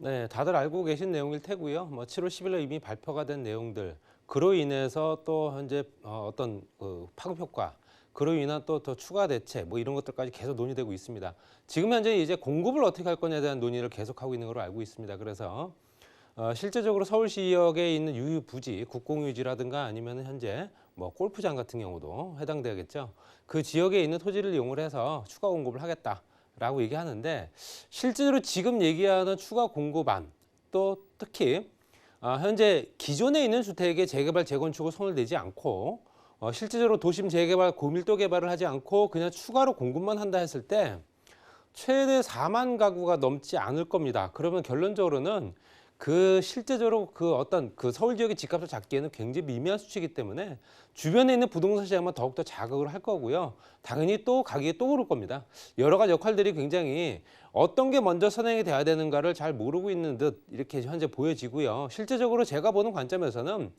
네, 다들 알고 계신 내용일 테고요. 뭐 7월 10일에 이미 발표가 된 내용들, 그로 인해서 또 현재 어떤 파급 효과, 그로 인한 또 더 추가 대책, 뭐 이런 것들까지 계속 논의되고 있습니다. 지금 현재 이제 공급을 어떻게 할 거냐에 대한 논의를 계속하고 있는 걸로 알고 있습니다. 그래서 실제적으로 서울시역에 있는 유휴부지, 국공유지라든가 아니면 현재 뭐 골프장 같은 경우도 해당되겠죠. 그 지역에 있는 토지를 이용을 해서 추가 공급을 하겠다라고 얘기하는데 실제로 지금 얘기하는 추가 공급안 또 특히 현재 기존에 있는 주택의 재개발, 재건축을 손을 대지 않고 실제적으로 도심 재개발, 고밀도 개발을 하지 않고 그냥 추가로 공급만 한다 했을 때 최대 4만 가구가 넘지 않을 겁니다. 그러면 결론적으로는 그 실제적으로 그 어떤 그 서울 지역의 집값을 잡기에는 굉장히 미미한 수치이기 때문에 주변에 있는 부동산 시장만 더욱더 자극을 할 거고요. 당연히 또 가격이 또 오를 겁니다. 여러 가지 역할들이 굉장히 어떤 게 먼저 선행이 돼야 되는가를 잘 모르고 있는 듯 이렇게 현재 보여지고요. 실제적으로 제가 보는 관점에서는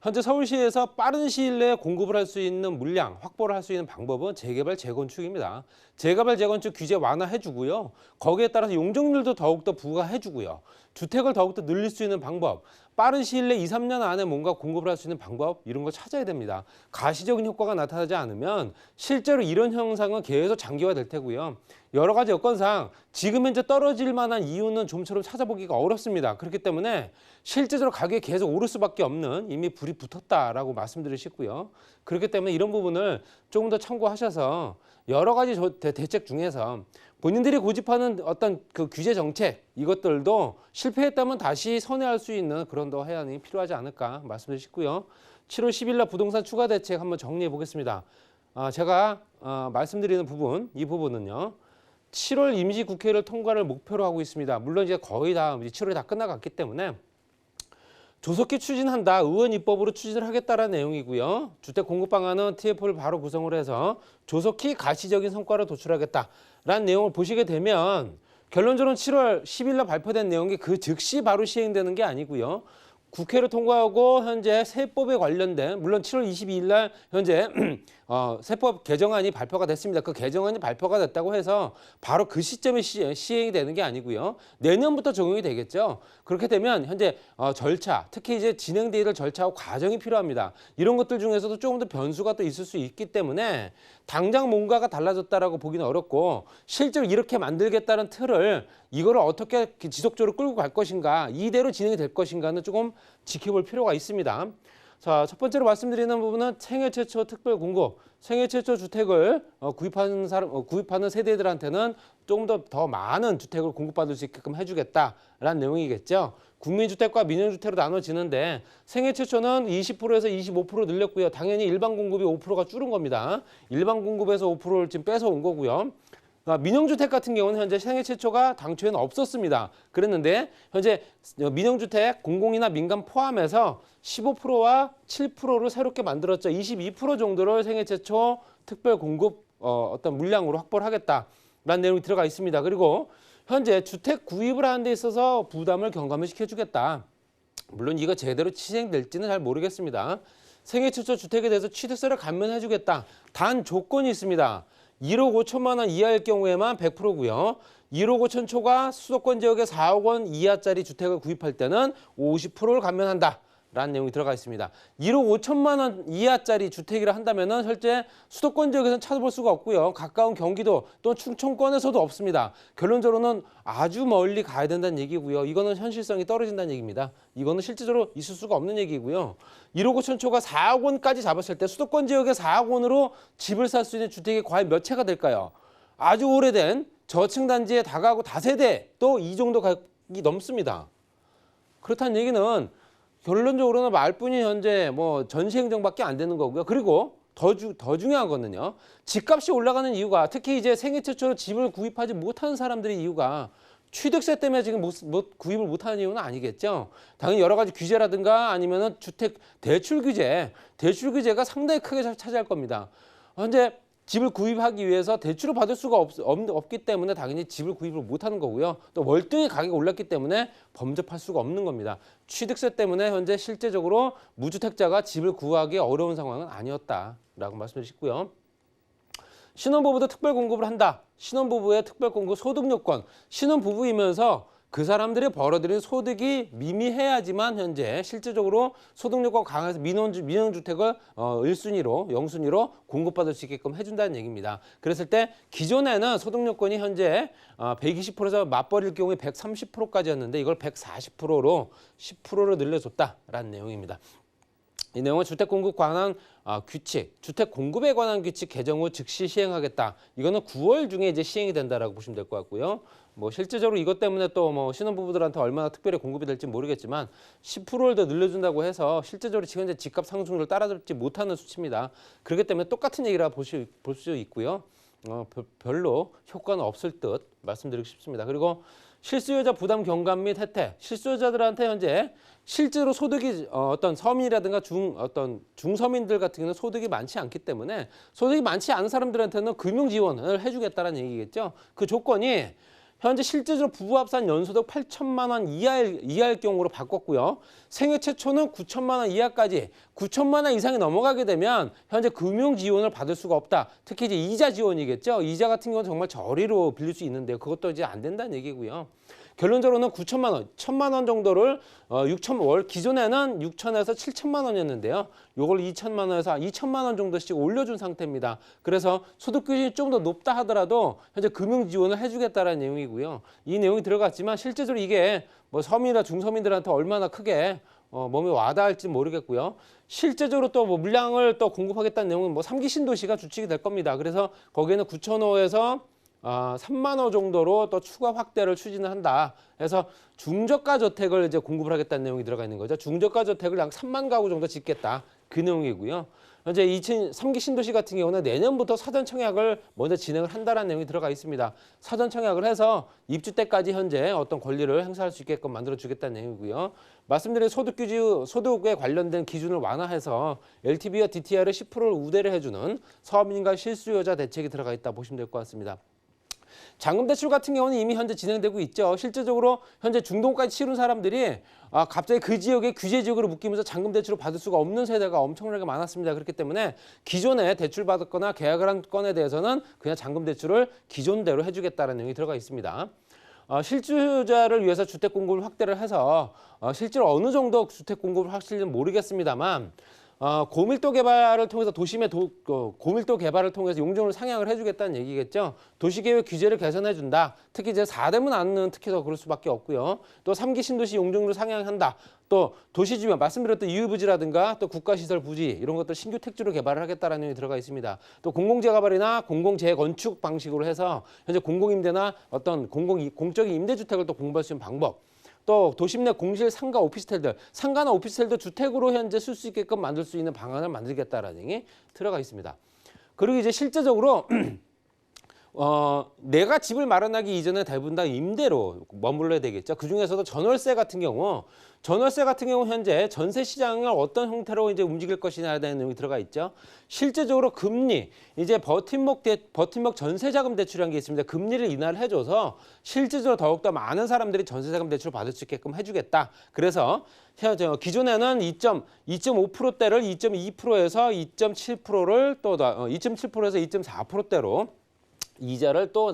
현재 서울시에서 빠른 시일 내에 공급을 할 수 있는 물량, 확보를 할 수 있는 방법은 재개발, 재건축입니다. 재개발, 재건축 규제 완화해주고요. 거기에 따라서 용적률도 더욱더 부과해주고요. 주택을 더욱더 늘릴 수 있는 방법, 빠른 시일 내 2, 3년 안에 뭔가 공급을 할 수 있는 방법 이런 걸 찾아야 됩니다. 가시적인 효과가 나타나지 않으면 실제로 이런 현상은 계속 장기화될 테고요. 여러 가지 여건상 지금 현재 떨어질 만한 이유는 좀처럼 찾아보기가 어렵습니다. 그렇기 때문에 실제적으로 가격이 계속 오를 수밖에 없는 이미 불이 붙었다라고 말씀드리고 싶고요. 그렇기 때문에 이런 부분을 조금 더 참고하셔서 여러 가지 대책 중에서 본인들이 고집하는 어떤 그 규제 정책 이것들도 실패했다면 다시 선회할 수 있는 그런 더 해안이 필요하지 않을까 말씀드리고 싶고요. 7월 10일 날 부동산 추가 대책 한번 정리해 보겠습니다. 제가 말씀드리는 부분, 이 부분은요. 7월 임시국회를 통과를 목표로 하고 있습니다. 물론 이제 거의 다 7월이 다 끝나갔기 때문에 조속히 추진한다. 의원 입법으로 추진을 하겠다라는 내용이고요. 주택 공급 방안은 TF를 바로 구성을 해서 조속히 가시적인 성과를 도출하겠다라는 내용을 보시게 되면 결론적으로 7월 10일 날 발표된 내용이 그 즉시 바로 시행되는 게 아니고요. 국회를 통과하고 현재 세법에 관련된 물론 7월 22일 날 현재 세법 개정안이 발표가 됐습니다. 그 개정안이 발표가 됐다고 해서 바로 그 시점에 시행이 되는 게 아니고요. 내년부터 적용이 되겠죠. 그렇게 되면 현재 절차, 특히 이제 진행되어야 될 절차와 과정이 필요합니다. 이런 것들 중에서도 조금 더 변수가 또 있을 수 있기 때문에 당장 뭔가가 달라졌다라고 보기는 어렵고 실제로 이렇게 만들겠다는 틀을 이거를 어떻게 지속적으로 끌고 갈 것인가, 이대로 진행이 될 것인가는 조금 지켜볼 필요가 있습니다. 자, 첫 번째로 말씀드리는 부분은 생애 최초 특별 공급, 생애 최초 주택을 구입하는 세대들한테는 조금 더 많은 주택을 공급받을 수 있게끔 해주겠다라는 내용이겠죠. 국민주택과 민영주택으로 나눠지는데 생애 최초는 20%에서 25% 늘렸고요. 당연히 일반 공급이 5%가 줄은 겁니다. 일반 공급에서 5%를 지금 뺏어온 거고요. 민영주택 같은 경우는 현재 생애 최초가 당초에는 없었습니다. 그랬는데 현재 민영주택 공공이나 민간 포함해서 15%와 7%를 새롭게 만들었죠. 22% 정도를 생애 최초 특별 공급 어떤 물량으로 확보를 하겠다라는 내용이 들어가 있습니다. 그리고 현재 주택 구입을 하는 데 있어서 부담을 경감을 시켜주겠다. 물론 이거 제대로 시행될지는 잘 모르겠습니다. 생애 최초 주택에 대해서 취득세를 감면해주겠다. 단 조건이 있습니다. 1억 5천만 원 이하일 경우에만 100%고요. 1억 5천 초과 수도권 지역에 4억 원 이하짜리 주택을 구입할 때는 50%를 감면한다. 라는 내용이 들어가 있습니다. 1억 5천만 원 이하짜리 주택이라 한다면은 실제 수도권 지역에서는 찾아볼 수가 없고요. 가까운 경기도 또 충청권에서도 없습니다. 결론적으로는 아주 멀리 가야 된다는 얘기고요. 이거는 현실성이 떨어진다는 얘기입니다. 이거는 실제적으로 있을 수가 없는 얘기고요. 1억 5천 초가 4억 원까지 잡았을 때 수도권 지역에 4억 원으로 집을 살 수 있는 주택이 과연 몇 채가 될까요? 아주 오래된 저층 단지에 다가구 다세대 또 이 정도 가격이 넘습니다. 그렇다는 얘기는 결론적으로는 말뿐이 현재 뭐 전시행정밖에 안 되는 거고요. 그리고 더 중요한 거는요. 집값이 올라가는 이유가 특히 이제 생애 최초로 집을 구입하지 못하는 사람들의 이유가 취득세 때문에 지금 구입을 못하는 이유는 아니겠죠. 당연히 여러 가지 규제라든가 아니면은 주택 대출 규제가 상당히 크게 차지할 겁니다. 현재 집을 구입하기 위해서 대출을 받을 수가 없기 때문에 당연히 집을 구입을 못하는 거고요. 또 월등히 가격이 올랐기 때문에 범접할 수가 없는 겁니다. 취득세 때문에 현재 실제적으로 무주택자가 집을 구하기 어려운 상황은 아니었다라고 말씀드리고요. 신혼부부도 특별 공급을 한다. 신혼부부의 특별 공급 소득 요건. 신혼부부이면서 그 사람들이 벌어들인 소득이 미미해야지만 현재 실질적으로 소득 요건 강화해서 민원주택을 1순위로, 0순위로 공급받을 수 있게끔 해준다는 얘기입니다. 그랬을 때 기존에는 소득 요건이 현재 120%에서 맞벌이일 경우에 130%까지였는데 이걸 140%로 10%로 늘려줬다라는 내용입니다. 이 내용은 주택 공급 관한 규칙, 주택 공급에 관한 규칙 개정 후 즉시 시행하겠다. 이거는 9월 중에 이제 시행이 된다라고 보시면 될 것 같고요. 뭐 실제적으로 이것 때문에 또 뭐 신혼부부들한테 얼마나 특별히 공급이 될지 모르겠지만 10%를 더 늘려준다고 해서 실제적으로 지금 현재 집값 상승률을 따라잡지 못하는 수치입니다. 그렇기 때문에 똑같은 얘기라 볼 수 있고요. 별로 효과는 없을 듯 말씀드리고 싶습니다. 그리고 실수요자 부담 경감 및 혜택, 실수요자들한테 현재 실제로 소득이 어떤 서민이라든가 중서민들 같은 경우는 소득이 많지 않기 때문에 소득이 많지 않은 사람들한테는 금융 지원을 해주겠다는 얘기겠죠. 그 조건이 현재 실제적으로 부부 합산 연소득 8천만 원 이하일 경우로 바꿨고요. 생애 최초는 9천만 원 이하까지 9천만 원 이상이 넘어가게 되면 현재 금융 지원을 받을 수가 없다. 특히 이제 이자 지원이겠죠. 이자 같은 경우는 정말 저리로 빌릴 수 있는데요. 그것도 이제 안 된다는 얘기고요. 결론적으로는 9천만 원, 1천만 원 정도를 기존에는 6천에서 7천만 원이었는데요. 요걸 2천만 원에서 2천만 원 정도씩 올려준 상태입니다. 그래서 소득 기준이 좀 더 높다 하더라도 현재 금융 지원을 해주겠다라는 내용이고요. 이 내용이 들어갔지만 실제적으로 이게 뭐 서민이나 중서민들한테 얼마나 크게 몸에 와닿을지 모르겠고요. 실제적으로 또 뭐 물량을 또 공급하겠다는 내용은 뭐 3기 신도시가 주축이 될 겁니다. 그래서 거기에는 9,500에서 3만 호 정도로 또 추가 확대를 추진을 한다. 그래서 중저가 저택을 이제 공급을 하겠다는 내용이 들어가 있는 거죠. 중저가 저택을 약 3만 가구 정도 짓겠다. 그 내용이고요. 현재 3기 신도시 같은 경우는 내년부터 사전 청약을 먼저 진행을 한다는 내용이 들어가 있습니다. 사전 청약을 해서 입주 때까지 현재 어떤 권리를 행사할 수 있게끔 만들어 주겠다는 내용이고요. 말씀드린 소득에 관련된 기준을 완화해서 LTV와 DTI를 10%를 우대를 해주는 서민과 실수요자 대책이 들어가 있다 보시면 될 것 같습니다. 잔금대출 같은 경우는 이미 현재 진행되고 있죠. 실제적으로 현재 중도까지 치른 사람들이 갑자기 그 지역의 규제 지역으로 묶이면서 잔금대출을 받을 수가 없는 세대가 엄청나게 많았습니다. 그렇기 때문에 기존에 대출 받았거나 계약을 한 건에 대해서는 그냥 잔금대출을 기존대로 해주겠다는 내용이 들어가 있습니다. 실수요자를 위해서 주택 공급을 확대를 해서 실제로 어느 정도 주택 공급을 하실지는 모르겠습니다만 고밀도 개발을 통해서 도심의 고밀도 개발을 통해서 용적률을 상향을 해주겠다는 얘기겠죠. 도시계획 규제를 개선해준다. 특히 이제 4대문 안은 특히 더 그럴 수밖에 없고요. 또 3기 신도시 용적률을 상향한다. 또 도시 주변 말씀드렸던 이유부지라든가 또 국가시설 부지 이런 것들 신규 택지로 개발을 하겠다라는 내용이 들어가 있습니다. 또 공공재개발이나 공공재건축 방식으로 해서 현재 공공임대나 어떤 공적인 임대주택을 또 공부할 수 있는 방법. 또 도심 내 공실 상가 오피스텔들, 상가나 오피스텔도 주택으로 현재 쓸 수 있게끔 만들 수 있는 방안을 만들겠다라는 얘기 들어가 있습니다. 그리고 이제 실제적으로 내가 집을 마련하기 이전에 대부분 다 임대로 머물러야 되겠죠. 그중에서도 전월세 같은 경우 현재 전세 시장을 어떤 형태로 이제 움직일 것이냐에 대한 내용이 들어가 있죠. 실제적으로 금리, 이제 버팀목 전세자금 대출이라는 게 있습니다. 금리를 인하를 해줘서 실질적으로 더욱더 많은 사람들이 전세자금 대출을 받을 수 있게끔 해주겠다. 그래서 기존에는 2.5%대를 2.2%에서 2.7%를 또 2.7%에서 2.4%대로 이자를 또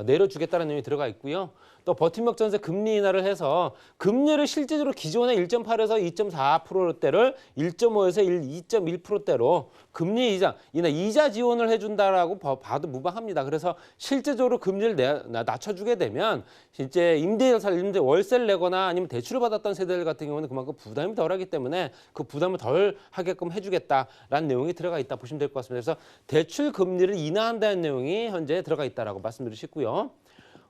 내려주겠다는 내용이 들어가 있고요. 또 버팀목 전세 금리 인하를 해서 금리를 실제적으로 기존의 1.8에서 2.4%대를 1.5에서 2.1%대로 금리 이자 지원을 해준다라고 봐도 무방합니다. 그래서 실제적으로 금리를 낮춰주게 되면 실제 월세를 내거나 아니면 대출을 받았던 세대들 같은 경우는 그만큼 부담이 덜하기 때문에 그 부담을 덜 하게끔 해주겠다라는 내용이 들어가 있다 보시면 될 것 같습니다. 그래서 대출 금리를 인하한다는 내용이 현재 들어가 있다라고 말씀드리고 싶고요.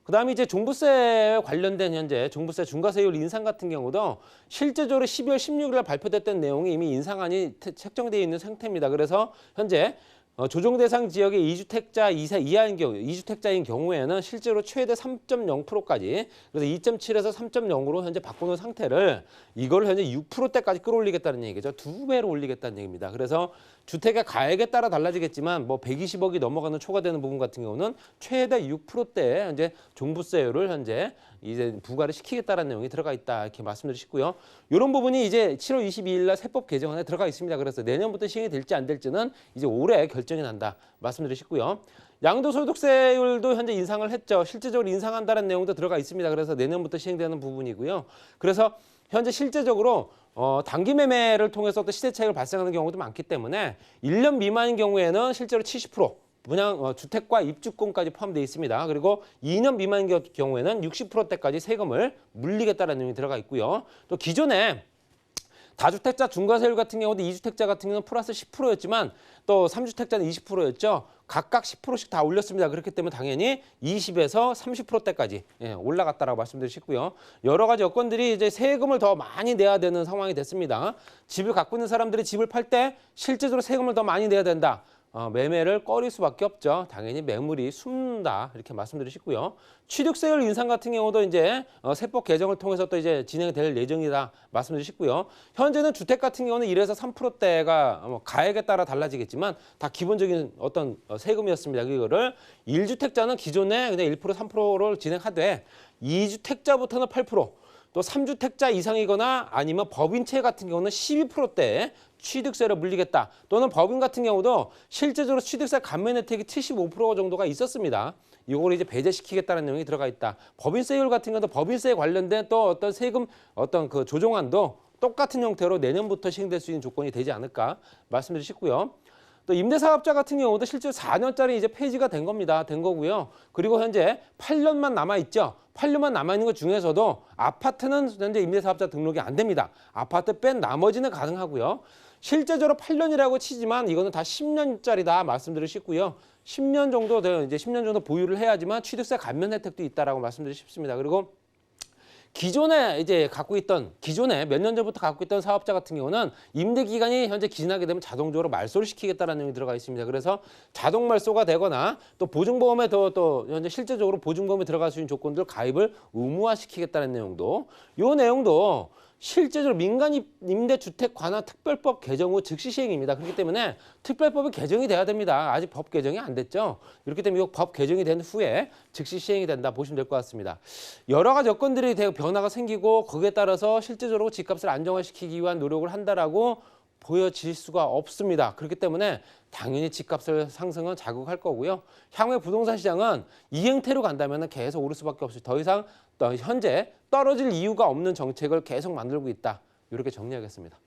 그다음에 이제 종부세 관련된 현재 종부세 중과세율 인상 같은 경우도 실제적으로 12월 16일 날 발표됐던 내용이 이미 인상안이 책정되어 있는 상태입니다. 그래서 현재 조정 대상 지역의 2주택자인 경우에는 실제로 최대 3.0%까지 그래서 2.7에서 3.0으로 현재 바꾸는 상태를 이걸 현재 6%대까지 끌어올리겠다는 얘기죠. 2배로 올리겠다는 얘기입니다. 그래서 주택의 가액에 따라 달라지겠지만 뭐 120억이 넘어가는 초과되는 부분 같은 경우는 최대 6%대의 현재 종부세율을 현재 이제 부과를 시키겠다라는 내용이 들어가 있다 이렇게 말씀드리고 싶고요. 이런 부분이 이제 7월 22일 날 세법 개정안에 들어가 있습니다. 그래서 내년부터 시행이 될지 안 될지는 이제 올해 결정이 난다 말씀드리고 싶고요. 양도소득세율도 현재 인상을 했죠. 실제적으로 인상한다는 내용도 들어가 있습니다. 그래서 내년부터 시행되는 부분이고요. 그래서 현재 실제적으로 단기 매매를 통해서 또 시세 차익을 발생하는 경우도 많기 때문에 1년 미만인 경우에는 실제로 70% 분양 주택과 입주권까지 포함되어 있습니다. 그리고 2년 미만인 경우에는 60%대까지 세금을 물리겠다는 내용이 들어가 있고요. 또 기존에 다주택자 중과세율 같은 경우도 2주택자 같은 경우는 플러스 10%였지만 또 3주택자는 20%였죠. 각각 10%씩 다 올렸습니다. 그렇기 때문에 당연히 20에서 30%대까지 올라갔다라고 말씀드리고 싶고요. 여러 가지 여건들이 이제 세금을 더 많이 내야 되는 상황이 됐습니다. 집을 갖고 있는 사람들이 집을 팔 때 실제적으로 세금을 더 많이 내야 된다. 매매를 꺼릴 수밖에 없죠. 당연히 매물이 숨는다 이렇게 말씀드리고 싶고요. 취득세율 인상 같은 경우도 이제 세법 개정을 통해서 또 이제 진행될 예정이다 말씀드리고 싶고요. 현재는 주택 같은 경우는 1에서 3%대가 가액에 따라 달라지겠지만 다 기본적인 어떤 세금이었습니다. 이거를 1주택자는 기존에 그냥 1% 3%를 진행하되 2주택자부터는 8%. 또 3주택자 이상이거나 아니면 법인채 같은 경우는 12%대에 취득세를 물리겠다. 또는 법인 같은 경우도 실제적으로 취득세 감면 혜택이 75% 정도가 있었습니다. 이걸 이제 배제시키겠다는 내용이 들어가 있다. 법인세율 같은 경우도 법인세에 관련된 또 어떤 세금 어떤 그 조정안도 똑같은 형태로 내년부터 시행될 수 있는 조건이 되지 않을까 말씀드리고 싶고요. 또 임대사업자 같은 경우도 실제 4년짜리 이제 폐지가 된 겁니다. 된 거고요. 그리고 현재 8년만 남아있죠. 8년만 남아있는 것 중에서도 아파트는 현재 임대사업자 등록이 안 됩니다. 아파트 뺀 나머지는 가능하고요. 실제적으로 8년이라고 치지만 이거는 다 10년짜리다 말씀드리고 싶고요. 10년 정도 이제 10년 정도 보유를 해야지만 취득세 감면 혜택도 있다라고 말씀드리고 싶습니다. 그리고 기존에 몇 년 전부터 갖고 있던 사업자 같은 경우는 임대 기간이 현재 기준하게 되면 자동적으로 말소를 시키겠다는 내용이 들어가 있습니다. 그래서 자동 말소가 되거나 또 보증보험에 또 현재 실제적으로 보증보험에 들어갈 수 있는 조건들 가입을 의무화시키겠다는 내용도 이 내용도 실제적으로 민간 임대주택 관한 특별법 개정 후 즉시 시행입니다. 그렇기 때문에 특별법이 개정이 돼야 됩니다. 아직 법 개정이 안 됐죠. 그렇기 때문에 이 법 개정이 된 후에 즉시 시행이 된다 보시면 될 것 같습니다. 여러 가지 여건들이 변화가 생기고 거기에 따라서 실제적으로 집값을 안정화시키기 위한 노력을 한다라고 보여질 수가 없습니다. 그렇기 때문에 당연히 집값을 상승은 자극할 거고요. 향후에 부동산 시장은 이 형태로 간다면 계속 오를 수밖에 없이 더 이상 현재 떨어질 이유가 없는 정책을 계속 만들고 있다. 이렇게 정리하겠습니다.